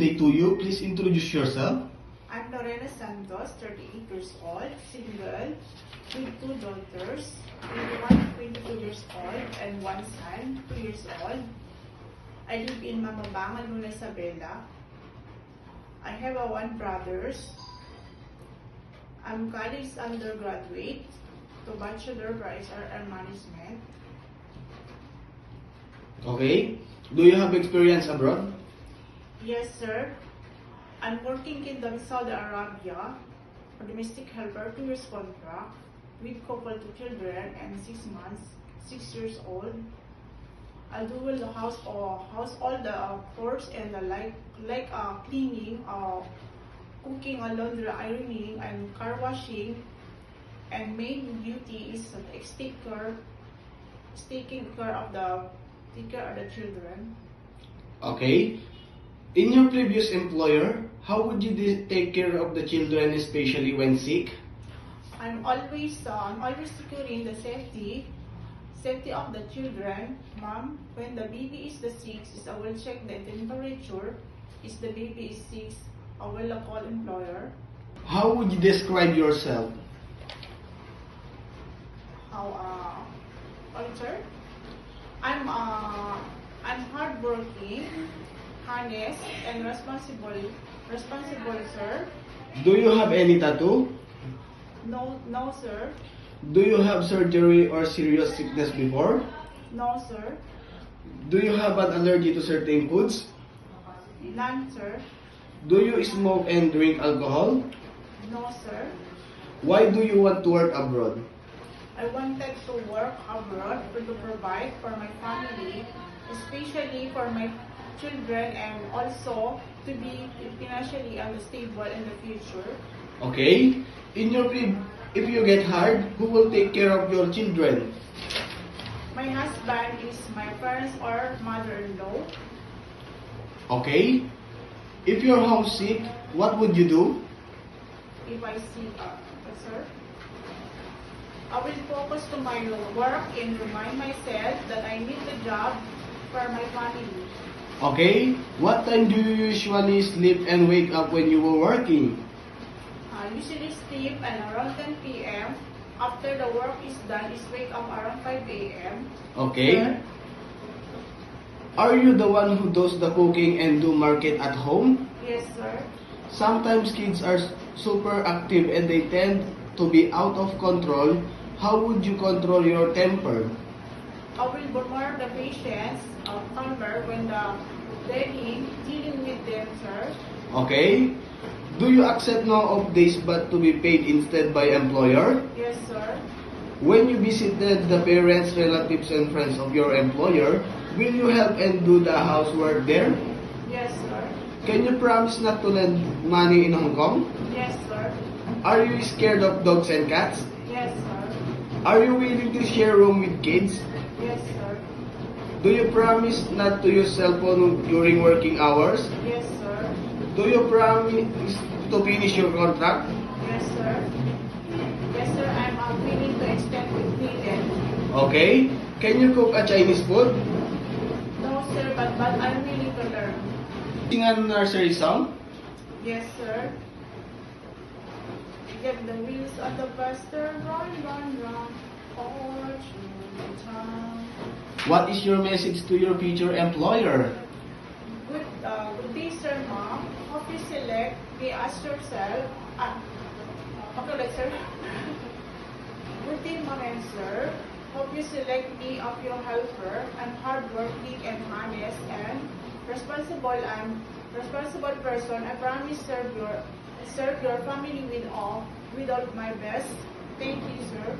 day to you. Please introduce yourself. I'm Lorena Santos, 38 years old, single, with 2 daughters, 22 years old, and 1 son, 2 years old. I live in Mamabanga, Luna, Isabela. I have 1 brother. I'm college undergraduate to Bachelor of HR and Management. Okay. Do you have experience abroad? Yes, sir. I'm working in Saudi Arabia for domestic helper, 2 years contract, with couple 2 children and 6 months, 6 years old. I do the household chores and cleaning, cooking, laundry, ironing, and car washing. And main duty is taking care of the children. Okay. In your previous employer, how would you take care of the children, especially when sick? I'm always securing the safety of the children. Mom, when the baby is sick, I will check the temperature. If the baby is sick, I will call employer. How would you describe yourself? Sir? I'm hardworking, honest, and responsible, sir. Do you have any tattoo? No, sir. Do you have surgery or serious sickness before? No, sir. Do you have an allergy to certain foods? None, sir. Do you smoke and drink alcohol? No, sir. Why do you want to work abroad? I wanted to work abroad to provide for my family, especially for my children, and also to be financially stable in the future. Okay. If you get hired, who will take care of your children? My husband is my parents or mother-in-law. Okay. If you're homesick, what would you do? If I see, sir, I will focus to my work and remind myself that I need the job for my family. Okay. What time do you usually sleep and wake up when you were working? I usually sleep at around 10 p.m. After the work is done, wake up around 5 a.m. Okay. Sir, Are you the one who does the cooking and do market at home? yes, sir. Sometimes kids are super active and they tend to be out of control. How would you control your temper? I will murmur the patients, calmer when dealing with them, sir. Okay. Do you accept no off days but to be paid instead by employer? Yes, sir. When you visited the parents, relatives, and friends of your employer, will you help and do the housework there? Yes, sir. Can you promise not to lend money in Hong Kong? Yes, sir. Are you scared of dogs and cats? Yes, sir. Are you willing to share room with kids? Yes, sir. Do you promise not to use cell phone during working hours? Yes, sir. Do you promise to finish your contract? Yes, sir. Yes, sir. I'm willing to extend if needed. Okay. Can you cook a Chinese food? No, sir, but I'm willing to learn. Sing a nursery song? Yes, sir. Get the wheels on the bus, run, all through the town. What is your message to your future employer? Good day, sir, ma'am. Hope you select me as yourself. Okay, sir. Good day, ma'am and sir. Hope you select me as your helper. I'm hardworking and honest and responsible person. I promise serve your family with all my best. Thank you, sir.